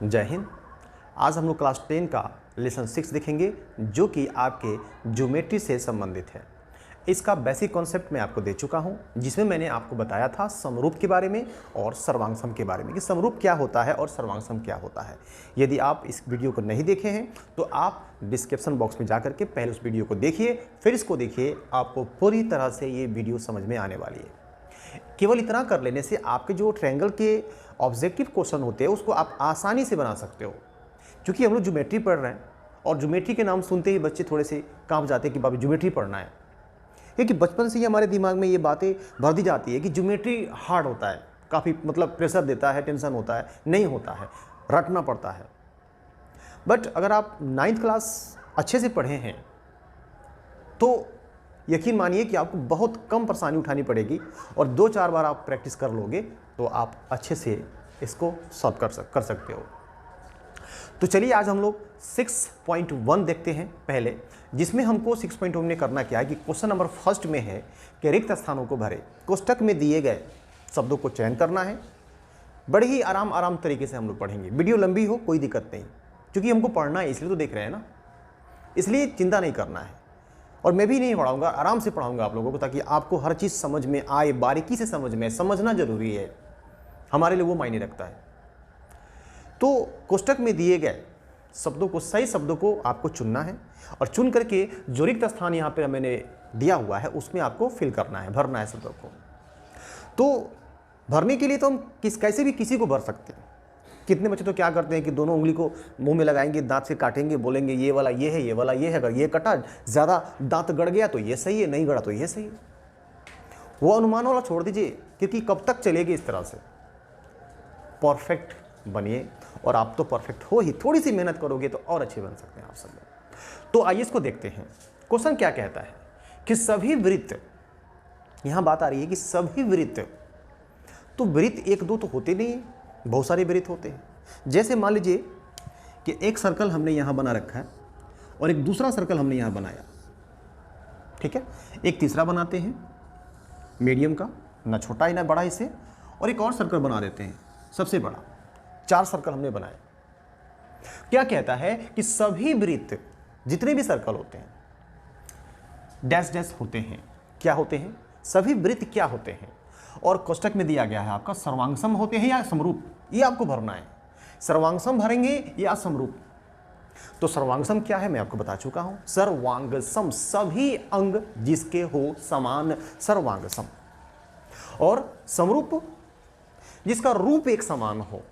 जय हिंद। आज हम लोग क्लास 10 का लेसन 6 देखेंगे जो कि आपके ज्योमेट्री से संबंधित है। इसका बेसिक कॉन्सेप्ट मैं आपको दे चुका हूं, जिसमें मैंने आपको बताया था समरूप के बारे में और सर्वांगसम के बारे में कि समरूप क्या होता है और सर्वांगसम क्या होता है। यदि आप इस वीडियो को नहीं देखे हैं तो आप डिस्क्रिप्शन बॉक्स में जाकर के पहले उस वीडियो को देखिए, फिर इसको देखिए। आपको पूरी तरह से ये वीडियो समझ में आने वाली है। केवल इतना कर लेने से आपके जो ट्रायंगल के ऑब्जेक्टिव क्वेश्चन होते हैं उसको आप आसानी से बना सकते हो। क्योंकि हम लोग ज्योमेट्री पढ़ रहे हैं और ज्योमेट्री के नाम सुनते ही बच्चे थोड़े से कांप जाते हैं कि बाबा ज्योमेट्री पढ़ना है, क्योंकि बचपन से ही हमारे दिमाग में ये बातें भर दी जाती है कि ज्योमेट्री हार्ड होता है, काफ़ी मतलब प्रेशर देता है, टेंशन होता है। नहीं होता है, रटना पड़ता है। बट अगर आप 9th क्लास अच्छे से पढ़े हैं तो यकीन मानिए कि आपको बहुत कम परेशानी उठानी पड़ेगी और 2-4 बार आप प्रैक्टिस कर लोगे तो आप अच्छे से इसको सॉल्व कर सकते हो। तो चलिए आज हम लोग 6.1 देखते हैं पहले, जिसमें हमको 6.1 में करना क्या है कि क्वेश्चन नंबर फर्स्ट में है कि रिक्त स्थानों को भरे। कोष्टक में दिए गए शब्दों को चयन करना है। बड़े ही आराम तरीके से हम लोग पढ़ेंगे। वीडियो लंबी हो कोई दिक्कत नहीं, क्योंकि हमको पढ़ना है इसलिए तो देख रहे हैं ना, इसलिए चिंता नहीं करना है। और मैं भी नहीं पढ़ाऊंगा, आराम से पढ़ाऊंगा आप लोगों को, ताकि आपको हर चीज़ समझ में आए, बारीकी से समझ में। समझना जरूरी है, हमारे लिए वो मायने रखता है। तो कोष्टक में दिए गए शब्दों को, सही शब्दों को आपको चुनना है और चुन करके जो रिक्त स्थान यहाँ पे मैंने दिया हुआ है उसमें आपको फिल करना है, भरना है शब्दों को। तो भरने के लिए तो हम कैसे भी किसी को भर सकते हैं। कितने बच्चे तो क्या करते हैं कि दोनों उंगली को मुंह में लगाएंगे, दांत से काटेंगे, बोलेंगे ये वाला ये है, ये वाला ये है। अगर ये कटा, ज़्यादा दांत गड़ गया तो ये सही है, नहीं गड़ा तो ये सही है। वो अनुमान वाला छोड़ दीजिए, क्योंकि कब तक चलेगी इस तरह से। परफेक्ट बनिए, और आप तो परफेक्ट हो ही, थोड़ी सी मेहनत करोगे तो और अच्छे बन सकते हैं आप सब लोग। तो आइए इसको देखते हैं। क्वेश्चन क्या कहता है कि सभी वृत्त, यहां बात आ रही है कि सभी वृत्त, तो वृत्त एक दो तो होते नहीं है, बहुत सारे वृत्त होते हैं। जैसे मान लीजिए कि एक सर्कल हमने यहां बना रखा है और एक दूसरा सर्कल हमने यहां बनाया, ठीक है। एक तीसरा बनाते हैं मीडियम का, ना छोटा ही ना बड़ा इसे, और एक और सर्कल बना देते हैं सबसे बड़ा। 4 सर्कल हमने बनाए। क्या कहता है कि सभी वृत्त, जितने भी सर्कल होते हैं, डैश डैश होते हैं। क्या होते हैं? सभी वृत्त क्या होते हैं? और कोष्टक में दिया गया है आपका सर्वांगसम होते हैं या समरूप, ये आपको भरना है। सर्वांगसम भरेंगे या समरूप। तो सर्वांगसम क्या है मैं आपको बता चुका हूं। सर्वांगसम, सभी अंग जिसके हो समान, सर्वांगसम। और समरूप, जिसका रूप एक समान हो।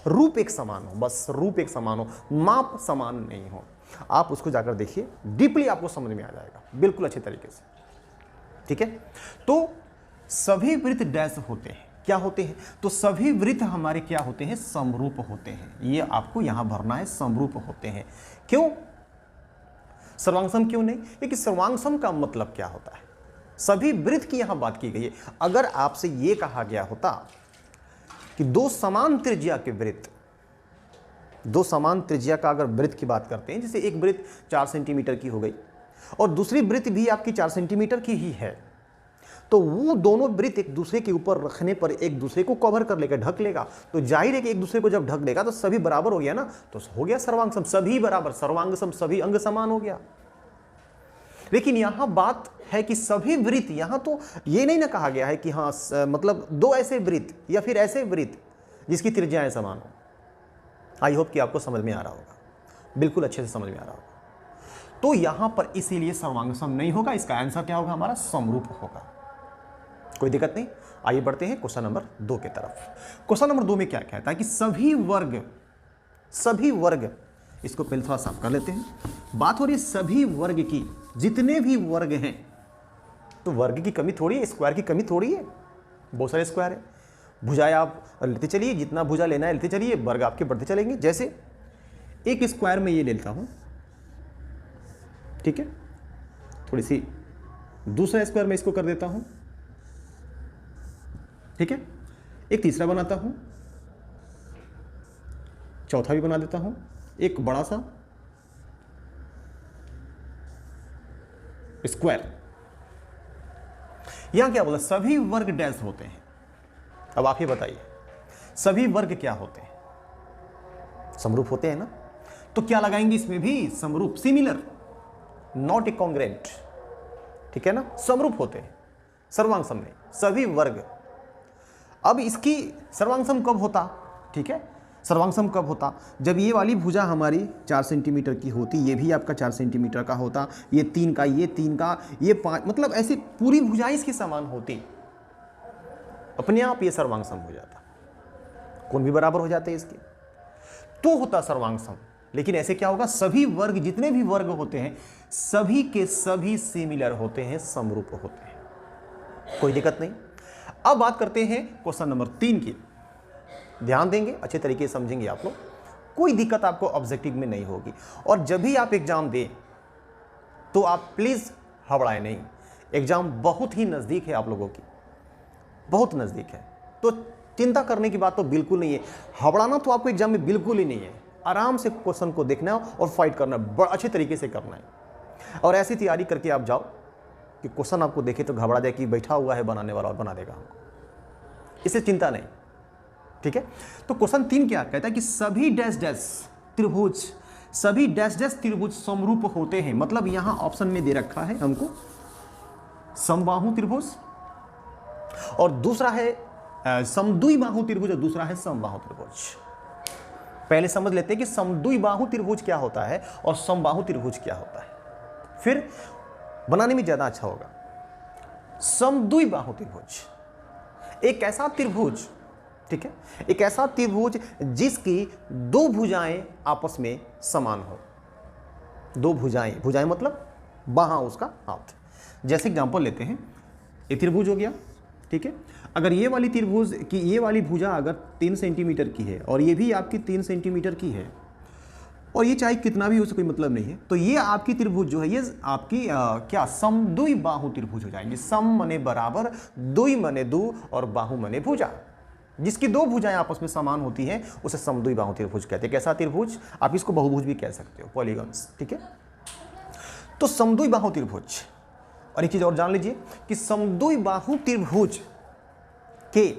रूप एक समान हो, बस रूप एक समान हो, माप समान नहीं हो। आप उसको जाकर देखिए, डीपली आपको समझ में आ जाएगा बिल्कुल अच्छे तरीके से, ठीक है। तो सभी वृत्त डैश होते हैं। क्या होते हैं? तो सभी वृत्त हमारे क्या होते हैं? समरूप होते हैं। ये आपको यहां भरना है, समरूप होते हैं। क्यों सर्वांगसम क्यों नहीं? क्योंकि सर्वांगसम का मतलब क्या होता है? सभी वृत्त की यहां बात की गई है। अगर आपसे यह कहा गया होता कि दो समान त्रिज्या के वृत्त, दो समान त्रिज्या का अगर वृत्त की बात करते हैं, जैसे एक वृत्त 4 सेंटीमीटर की हो गई और दूसरी वृत्त भी आपकी 4 सेंटीमीटर की ही है, तो वो दोनों वृत्त एक दूसरे के ऊपर रखने पर एक दूसरे को कवर कर लेगा, ढक लेगा। तो जाहिर है कि एक दूसरे को जब ढक देगा तो सभी बराबर हो गया ना, तो हो गया सर्वांगसम। सभी बराबर, सर्वांगसम, सभी अंग समान हो गया। लेकिन यहां बात है कि सभी वृत्त, यहां तो ये नहीं ना कहा गया है कि हाँ मतलब दो ऐसे वृत्त या फिर ऐसे वृत्त जिसकी त्रिज्याएं समान हो। आई होप कि आपको समझ में आ रहा होगा, बिल्कुल अच्छे से समझ में आ रहा होगा। तो यहां पर इसीलिए सर्वांगसम नहीं होगा। इसका आंसर क्या होगा? हमारा समरूप होगा। कोई दिक्कत नहीं। आइए बढ़ते हैं क्वेश्चन नंबर 2 की तरफ। क्वेश्चन नंबर 2 में क्या कहता है कि सभी वर्ग, सभी वर्ग, इसको पहले थोड़ा साफ कर लेते हैं। बात हो रही है सभी वर्ग की, जितने भी वर्ग हैं। तो वर्ग की कमी थोड़ी है, स्क्वायर की कमी थोड़ी है, बहुत सारे स्क्वायर है। भुजाएं आप लेते चलिए, जितना भुजा लेना है लेते चलिए, वर्ग आपके बढ़ते चलेंगे। जैसे एक स्क्वायर में ये लेता हूं, ठीक है, थोड़ी सी दूसरा स्क्वायर में इसको कर देता हूं, ठीक है। एक तीसरा बनाता हूं, चौथा भी बना देता हूं, एक बड़ा सा स्क्वायर। यहां क्या बोला? सभी वर्ग डैश होते हैं। अब आप ही बताइए, सभी वर्ग क्या होते हैं? समरूप होते हैं ना। तो क्या लगाएंगे इसमें भी? समरूप, सिमिलर, नॉट ए कॉन्ग्रेंट, ठीक है ना। समरूप होते हैं सर्वांग सम में सभी वर्ग। अब इसकी सर्वांग सम कब होता? ठीक है, सर्वांग सम कब होता? जब ये वाली भुजा हमारी 4 सेंटीमीटर की होती, ये भी आपका 4 सेंटीमीटर का होता, ये 3 का, ये 3 का, ये 5, मतलब ऐसी पूरी भुजाएं इसकी समान होती, अपने आप ये सर्वांग सम हो जाता, कोण भी बराबर हो जाते इसके, तो होता सर्वांग सम। लेकिन ऐसे क्या होगा? सभी वर्ग, जितने भी वर्ग होते हैं सभी के सभी सिमिलर होते हैं, समरूप होते हैं, कोई दिक्कत नहीं। अब बात करते हैं क्वेश्चन नंबर 3 की। ध्यान देंगे, अच्छे तरीके से समझेंगे आप लोग, कोई दिक्कत आपको ऑब्जेक्टिव में नहीं होगी। और जब भी आप एग्जाम दें तो आप प्लीज हबड़ाएं नहीं, एग्जाम बहुत ही नजदीक है आप लोगों की, बहुत नजदीक है, तो चिंता करने की बात तो बिल्कुल नहीं है। हबड़ाना तो आपको एग्जाम में बिल्कुल ही नहीं है, आराम से क्वेश्चन को देखना है और फाइट करना है, बड़ा अच्छे तरीके से करना है। और ऐसी तैयारी करके आप जाओ कि क्वेश्चन आपको देखे तो घबरा जाए कि बैठा हुआ है बनाने वाला और बना देगा हमको, इससे चिंता नहीं, ठीक है। तो क्वेश्चन 3 क्या कहता है कि सभी डैश डैश त्रिभुज, सभी डैश डैश त्रिभुज समरूप होते हैं। मतलब यहां ऑप्शन में दे रखा है हमको समबाहु त्रिभुज, और दूसरा है समद्विबाहु त्रिभुज, और दूसरा है समबाहु त्रिभुज। पहले समझ लेते हैं कि समद्विबाहु त्रिभुज क्या होता है और समबाहु त्रिभुज क्या होता है, फिर बनाने में ज्यादा अच्छा होगा। समद्विबाहु त्रिभुज एक ऐसा त्रिभुज, ठीक है, एक ऐसा त्रिभुज जिसकी दो भुजाएं आपस में समान हो। दो भुजाएं, भुजाएं मतलब बाहां उसका हाथ। जैसे एग्जांपल लेते हैं, ये त्रिभुज हो गया, ठीक है। अगर ये वाली त्रिभुज की ये वाली भुजा अगर 3 सेंटीमीटर की है और ये भी आपकी 3 सेंटीमीटर की है, और ये चाहे कितना भी हो, उससे कोई मतलब नहीं है, तो ये आपकी त्रिभुज जो है ये आपकी क्या समद्विबाहु त्रिभुज हो जाएंगे। सम मने बराबर, द्वि मने दो, और बाहु मने भुजा। जिसकी दो भुजाएं आपस में समान होती हैं उसे समद्विबाहु त्रिभुज कहते हैं। कैसा त्रिभुज? आप इसको बहुभुज भी कह सकते हो, पॉलीगॉन्स, ठीक है। तो समद्विबाहु त्रिभुज, और एक चीज और जान लीजिए कि समद्विबाहु त्रिभुज के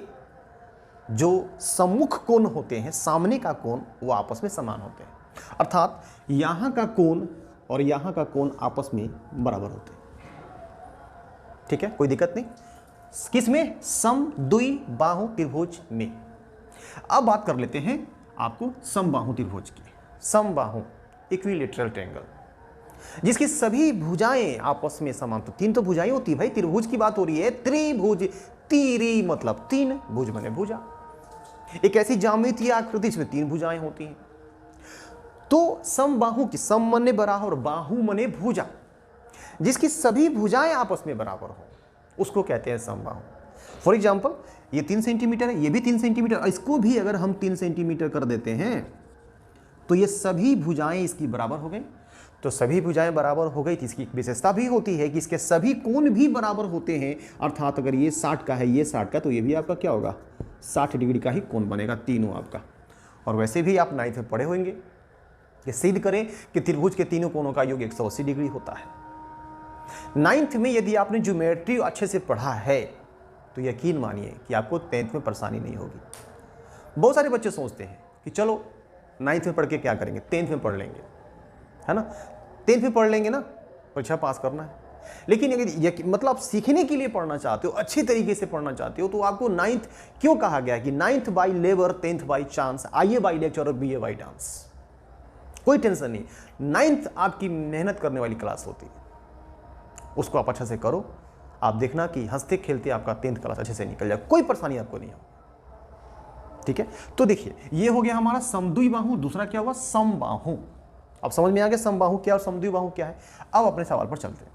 जो सम्मुख कोण होते हैं, सामने का कोण, वो आपस में समान होते हैं। अर्थात यहां का कोण और यहां का कोण आपस में बराबर होते हैं, ठीक है, कोई दिक्कत नहीं। किस में? समद्विबाहु त्रिभुज में। अब बात कर लेते हैं आपको समबाहु त्रिभुज की। समबाहु इक्विलेटरल ट्रायंगल, जिसकी सभी भुजाएं आपस में समान, तो 3 तो भुजाएं होती है भाई, त्रिभुज की बात हो रही है। त्रिभुज, तीरी मतलब 3, भुज माने भुजा, एक ऐसी ज्यामितीय आकृति जिसमें 3 भुजाएं होती हैं। तो समबाहु की, सम मने बराबर, बाहु मने भुजा, जिसकी सभी भुजाएं आपस में बराबर हो, उसको कहते हैं समबाहु। फॉर एग्जाम्पल ये 3 सेंटीमीटर है, ये भी 3 सेंटीमीटर, इसको भी अगर हम 3 सेंटीमीटर कर देते हैं तो ये सभी भुजाएं इसकी बराबर हो गई। तो सभी भुजाएं बराबर हो गई तो इसकी एक विशेषता भी होती है कि इसके सभी कोण भी बराबर होते हैं। अर्थात अगर ये 60 का है, ये 60 का, तो ये भी आपका क्या होगा? 60 डिग्री का ही कोण बनेगा, तीनों आपका। और वैसे भी आप 9th में पढ़े होंगे कि सिद्ध करें कि त्रिभुज के तीनों कोणों का योग 180 डिग्री होता है। 9th में यदि आपने ज्योमेट्री अच्छे से पढ़ा है तो यकीन मानिए कि आपको 10th में परेशानी नहीं होगी। बहुत सारे बच्चे सोचते हैं कि चलो 9th में पढ़ के क्या करेंगे, 10th में पढ़ लेंगे, है ना, 10th में पढ़ लेंगे ना, परीक्षा पास करना है। लेकिन अगर मतलब आप सीखने के लिए पढ़ना चाहते हो, अच्छी तरीके से पढ़ना चाहते हो, तो आपको 9th क्यों कहा गया कि 9th by labour, 10th by chance, आइए बाई लेक्चर और बीए बाई डांस। कोई टेंशन नहीं, 9th आपकी मेहनत करने वाली क्लास होती है, उसको आप अच्छा से करो। आप देखना कि हंसते खेलते आपका 10th क्लास अच्छे से निकल जाए, कोई परेशानी आपको नहीं हो, ठीक है। तो देखिए ये हो गया हमारा समद्विबाहु, दूसरा क्या हुआ? समबाहु। अब समझ में आ गया समबाहु क्या और समद्विबाहु क्या है। अब अपने सवाल पर चलते हैं।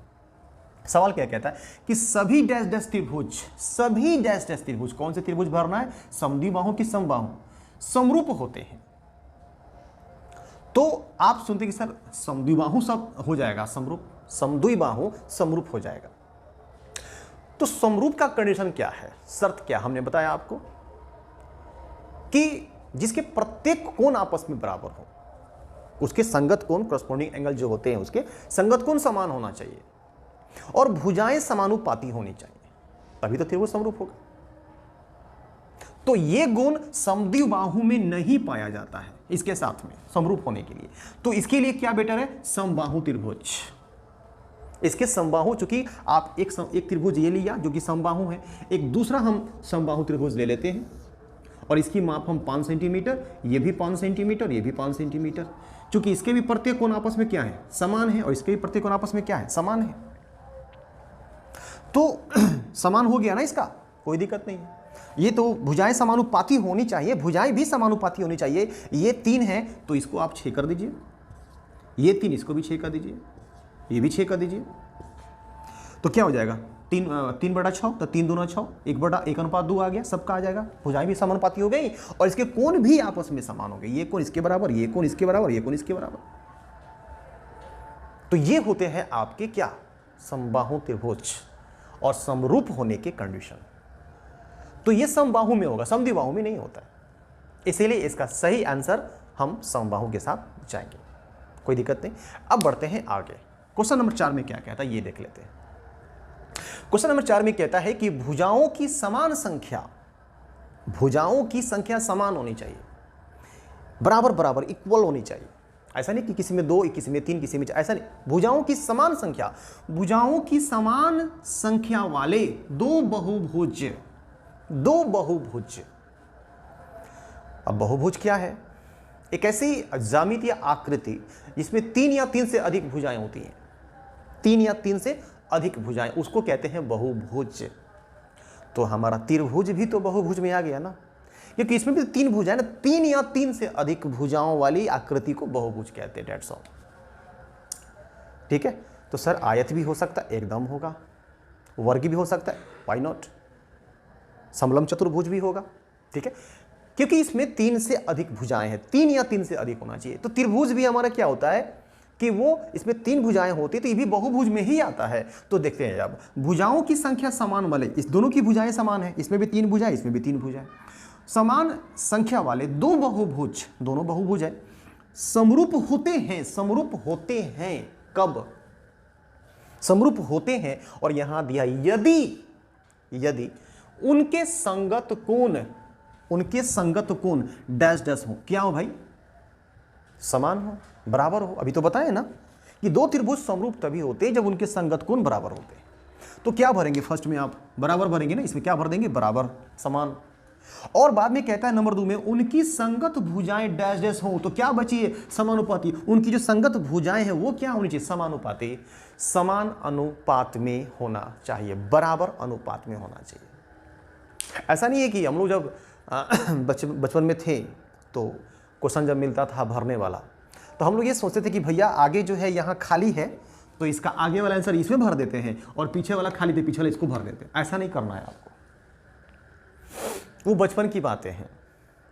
सवाल क्या कहता है कि सभी डैश डैश त्रिभुज, सभी डैश डैश त्रिभुज, कौन से त्रिभुज भरना है? समद्विबाहु की समबाहु, समरूप होते हैं। तो आप सुनते कि सर समद्विबाहु सब हो जाएगा समरूप, समद्विबाहु समरूप हो जाएगा। तो समरूप का कंडीशन क्या है, शर्त क्या? हमने बताया आपको कि जिसके प्रत्येक कोण आपस में बराबर हो, उसके संगत कोण, करस्पॉन्डिंग एंगल जो होते हैं उसके संगत कोण समान होना चाहिए, और भुजाएं समानुपाती होनी चाहिए, तभी तो त्रिभुज समरूप होगा। तो ये गुण समद्विबाहु में नहीं पाया जाता है इसके साथ में समरूप होने के लिए। तो इसके लिए क्या बेटर है, समबाहु त्रिभुज। इसके समबाहु, चूंकि आप एक त्रिभुज ये लिया जो कि समबाहु है, एक दूसरा हम समबाहु त्रिभुज ले लेते हैं और इसकी माप हम 5 सेंटीमीटर, ये भी 5 सेंटीमीटर, ये भी 5 सेंटीमीटर। चूंकि इसके भी प्रत्येक कोण आपस में क्या है, समान है, और इसके भी प्रत्येक कोण आपस में क्या है, समान है। तो समान हो गया ना, इसका कोई दिक्कत नहीं है। ये तो भुजाएं समानुपाती होनी चाहिए, भुजाएं भी समानुपाती होनी चाहिए। ये 3 है तो इसको आप 6 कर दीजिए, ये 3 इसको भी 6 कर दीजिए, ये भी 6 कर दीजिए। तो क्या हो जाएगा, 3/6, तो 3 दूना 6, 1/1/2 आ गया, सबका आ जाएगा। भुजाएं भी समानुपाती हो गई और इसके कोण भी आपस में समान हो गए। ये कोण इसके बराबर, ये कोण इसके बराबर, ये कोण इसके बराबर। तो ये होते हैं आपके क्या, समबाहु त्रिभुज और समरूप होने के कंडीशन। तो ये समबाहु में होगा, समद्विबाहु में नहीं होता है। इसीलिए इसका सही आंसर हम समबाहु के साथ जाएंगे, कोई दिक्कत नहीं। अब बढ़ते हैं आगे। क्वेश्चन नंबर 4 में क्या कहता है ये देख लेते हैं। क्वेश्चन नंबर 4 में कहता है कि भुजाओं की समान संख्या, भुजाओं की संख्या समान होनी चाहिए, बराबर बराबर इक्वल होनी चाहिए। ऐसा नहीं कि किसी में 2, किसी में 3, किसी में 4, ऐसा नहीं। भुजाओं की समान संख्या, भुजाओं की समान संख्या वाले दो बहुभुज। अब बहुभुज क्या है, एक ऐसी ज्यामितीय आकृति जिसमें 3 या 3 से अधिक भुजाएं होती हैं, 3 या 3 से अधिक भुजाएं, उसको कहते हैं बहुभुज। तो हमारा त्रिभुज भी तो बहुभुज में आ गया ना, क्योंकि इसमें भी 3 भुजाएं ना, 3 या 3 से अधिक भुजाओं वाली आकृति को बहुभुज कहते हैं। डेट्स ऑल, ठीक है। तो सर आयत भी हो सकता है, एकदम होगा। वर्ग भी हो सकता है, व्हाई नॉट। समलंब चतुर्भुज भी होगा, ठीक है, क्योंकि इसमें 3 से अधिक भुजाएं हैं, 3 या 3 से अधिक होना चाहिए। तो त्रिभुज भी हमारा क्या होता है कि वो इसमें 3 भुजाएं होती, तो ये भी बहुभुज में ही आता है। तो देखते हैं, अब भुजाओं की संख्या समान वाले, इस दोनों की भुजाएं समान है, इसमें भी 3 भुजाएं, इसमें भी 3 भुजाएं, समान संख्या वाले दो बहुभुज, दोनों बहुभुज है, समरूप होते हैं। समरूप होते हैं कब, समरूप होते हैं, और यहां दिया यदि उनके संगत कोण डैश डैश हो। क्या हो भाई, समान हो, बराबर हो। अभी तो बताए ना कि दो त्रिभुज समरूप तभी होते हैं जब उनके संगत कोण बराबर होते हैं। तो क्या भरेंगे, फर्स्ट में आप बराबर भरेंगे ना, इसमें क्या भर देंगे, बराबर, समान। और बाद में कहता है नंबर 2 में उनकी संगत भुजाएं डैश डैश हो। तो क्या बची है, समानुपाती। उनकी जो संगत भुजाएं हैं वो क्या होनी चाहिए, समानुपाती, समान अनुपात में होना चाहिए, बराबर अनुपात में होना चाहिए। ऐसा नहीं है कि हम लोग जब बचपन में थे तो क्वेश्चन जब मिलता था भरने वाला, तो हम लोग ये सोचते थे कि भैया आगे जो है यहाँ खाली है तो इसका आगे वाला आंसर इसमें भर देते हैं, और पीछे वाला खाली थे, पीछे वाला इसको भर देते हैं। ऐसा नहीं करना है आपको, वो बचपन की बातें हैं।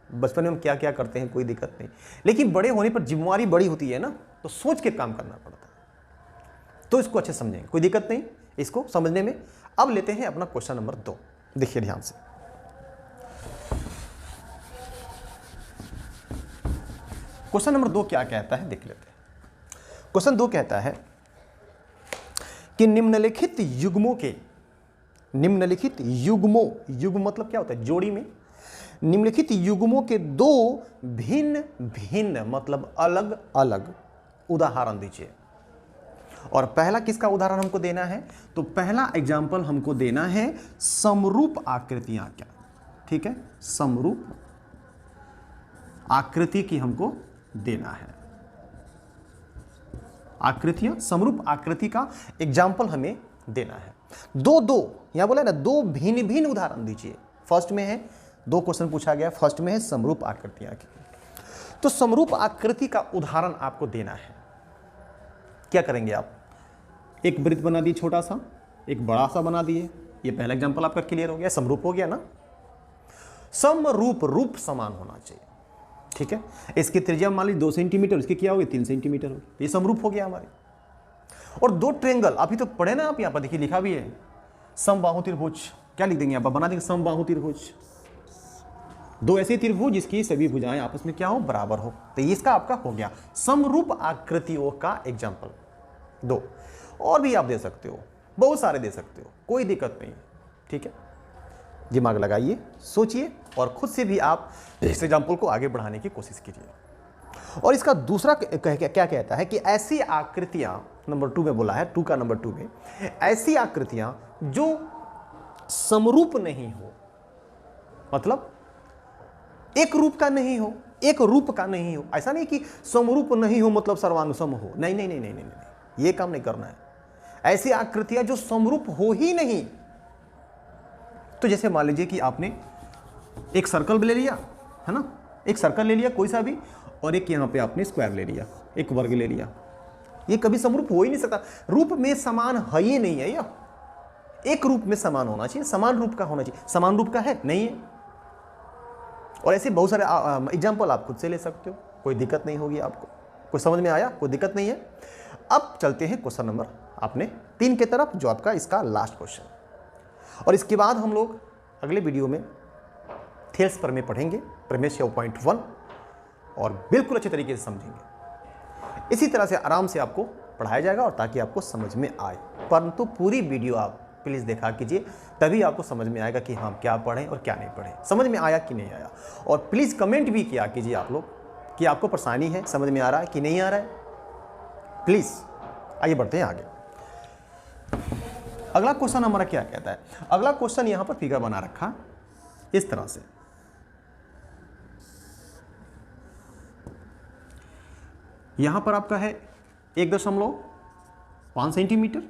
बचपन में हम क्या क्या करते हैं कोई दिक्कत नहीं, लेकिन बड़े होने पर जिम्मेवारी बड़ी होती है ना, तो सोच के काम करना पड़ता है। तो इसको अच्छे समझेंगे, कोई दिक्कत नहीं इसको समझने में। अब लेते हैं अपना क्वेश्चन नंबर 2, देखिए ध्यान से। क्वेश्चन नंबर 2 क्या कहता है देख लेते हैं। क्वेश्चन 2 कहता है कि निम्नलिखित युग्मों, युग्म मतलब क्या होता है, जोड़ी में, निम्नलिखित युग्मों के 2 भिन्न भिन्न मतलब अलग अलग उदाहरण दीजिए। और पहला किसका उदाहरण हमको देना है, तो पहला एग्जाम्पल हमको देना है समरूप आकृतियां, क्या, ठीक है, समरूप आकृति की हमको देना है। आकृतियां, समरूप आकृति का एग्जाम्पल हमें देना है। दो यहां बोला ना, 2 भिन्न भिन्न उदाहरण दीजिए। फर्स्ट में है 2 क्वेश्चन पूछा गया, फर्स्ट में है समरूप आकृतियां की। तो समरूप आकृति का उदाहरण आपको देना है। क्या करेंगे आप, एक वृत्त बना दिए छोटा सा, एक बड़ा सा बना दिए। ये पहला एग्जाम्पल आपका क्लियर हो गया, समरूप हो गया ना। समरूप, रूप समान होना चाहिए, ठीक है। इसकी त्रिज्या मान लीजिए 2 सेंटीमीटर, इसकी क्या होगी 3 सेंटीमीटर होगी, ये समरूप हो गया हमारे। और 2 ट्रेंगल, अभी तो पढ़े ना आप, यहाँ पर देखिए लिखा भी है समबाहु त्रिभुज। क्या लिख देंगे यहाँ पर, बना देंगे समबाहु त्रिभुज। 2 ऐसे त्रिभुज जिसकी सभी भुजाएं आपस में क्या हो, बराबर हो। तो इसका आपका हो गया समरूप आकृतियों का एग्जाम्पल 2। और भी आप दे सकते हो, बहुत सारे दे सकते हो, कोई दिक्कत नहीं, ठीक है। दिमाग लगाइए, सोचिए और खुद से भी आप इस एग्जाम्पल को आगे बढ़ाने की कोशिश कीजिए। और इसका दूसरा क्या कहता है कि ऐसी आकृतियां, नंबर 2 में बोला है, 2 का नंबर 2 में, ऐसी आकृतियां जो समरूप नहीं हो, मतलब एक रूप का नहीं हो, एक रूप का नहीं हो। ऐसा नहीं कि समरूप नहीं हो मतलब सर्वानुसम हो, नहीं नहीं नहीं नहीं नहीं नहीं, ये काम नहीं करना है। ऐसी आकृतियां जो समरूप हो ही नहीं। तो जैसे मान लीजिए कि आपने एक सर्कल ले लिया, है ना, एक सर्कल ले लिया कोई सा भी, और एक यहां पे आपने स्क्वायर ले लिया, एक वर्ग ले लिया, ये कभी समरूप हो ही नहीं सकता। रूप में समान है ही नहीं है, यह एक रूप में समान होना चाहिए, समान रूप का होना चाहिए। समान रूप का है नहीं है। और ऐसे बहुत सारे एग्जाम्पल आप खुद से ले सकते हो, कोई दिक्कत नहीं होगी आपको। कोई समझ में आया? कोई दिक्कत नहीं है। अब चलते हैं क्वेश्चन नंबर आपने 3 की तरफ, जो आपका इसका लास्ट क्वेश्चन। और इसके बाद हम लोग अगले वीडियो में थेल्स प्रमेय पढ़ेंगे, प्रमेय 7.1, और बिल्कुल अच्छे तरीके से समझेंगे। इसी तरह से आराम से आपको पढ़ाया जाएगा और ताकि आपको समझ में आए। परंतु पूरी वीडियो आप प्लीज़ देखा कीजिए, तभी आपको समझ में आएगा कि हम क्या पढ़ें और क्या नहीं पढ़ें, समझ में आया कि नहीं आया। और प्लीज़ कमेंट भी किया कीजिए आप लोग कि आपको परेशानी है, समझ में आ रहा है कि नहीं आ रहा है। प्लीज़ आइए बढ़ते हैं आगे। अगला क्वेश्चन हमारा क्या कहता है? अगला क्वेश्चन यहां पर फिगर बना रखा इस तरह से। यहां पर आपका है 1.5 सेंटीमीटर,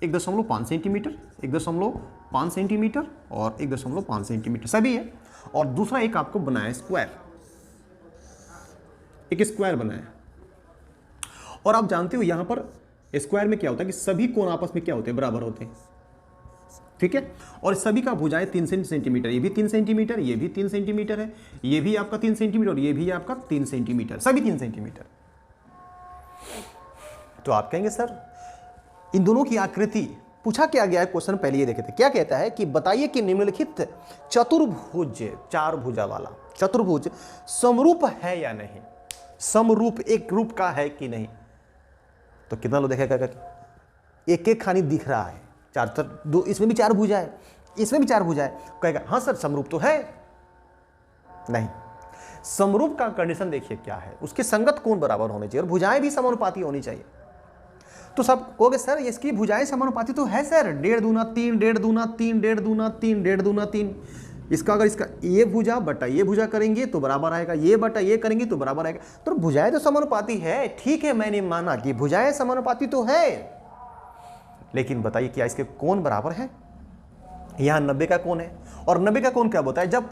1.5 सेंटीमीटर, 1.5 सेंटीमीटर और 1.5 सेंटीमीटर सभी है। और दूसरा एक आपको बनाया स्क्वायर, एक स्क्वायर बनाया। और आप जानते हो यहां पर स्क्वायर में क्या होता है कि सभी कोण आपस में क्या होते हैं? बराबर होते हैं, ठीक है। और सभी का भुजाएं 3 सेंटीमीटर, ये भी 3 सेंटीमीटर, ये भी 3 सेंटीमीटर है, ये भी आपका 3 सेंटीमीटर और ये भी आपका 3 सेंटीमीटर, सभी 3 सेंटीमीटर। तो आप कहेंगे सर इन दोनों की आकृति पूछा क्या गया है? क्वेश्चन पहले ये देखे थे, क्या कहता है कि बताइए कि निम्नलिखित चतुर्भुज, 4 भुजा वाला चतुर्भुज समरूप है या नहीं, समरूप एक रूप का है कि नहीं। तो कितना लोग देखेगा? एक एक खानी दिख रहा है, 4 इसमें भी 4 भुजा है, इसमें भी 4 भुजा है, कहेगा हाँ सर समरूप तो है। नहीं, समरूप का कंडीशन देखिए क्या है, उसके संगत कोण बराबर होने चाहिए और भुजाएं भी समानुपाती होनी चाहिए। तो सब कहोगे सर इसकी भुजाएं समानुपाती तो है सर, 1.5 दूना 3, 1.5 दूना 3, 1.5 दूना 3, 1.5 दूना 3। इसका अगर इसका ये भुजा बटा ये भुजा करेंगे तो बराबर आएगा, ये बटा ये करेंगे तो बराबर आएगा। तो भुजाएं तो समानुपाती है, ठीक है, मैंने माना कि भुजाएं समानुपाती तो है, लेकिन बताइए क्या इसके कोण बराबर है? यहाँ 90 का कोण है, और 90 का कोण क्या होता है? जब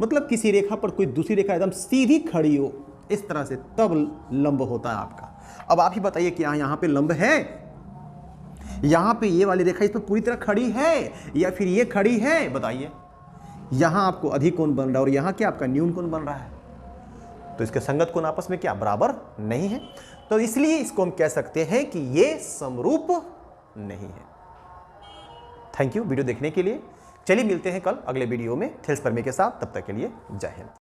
मतलब किसी रेखा पर कोई दूसरी रेखा एकदम सीधी खड़ी हो इस तरह से, तब लंब होता है आपका। अब आप ही बताइए कि यहाँ पे लंब है, यहाँ पे ये वाली रेखा इस पर पूरी तरह खड़ी है या फिर ये खड़ी है? बताइए। यहाँ आपको अधिक कोण बन रहा है और यहाँ क्या आपका न्यून कोण बन रहा है, तो इसके संगत कोण आपस में क्या बराबर नहीं है। तो इसलिए इसको हम कह सकते हैं कि ये समरूप नहीं है। थैंक यू वीडियो देखने के लिए। चलिए मिलते हैं कल अगले वीडियो में थेल्स प्रमेय के साथ, तब तक के लिए जय हिंद।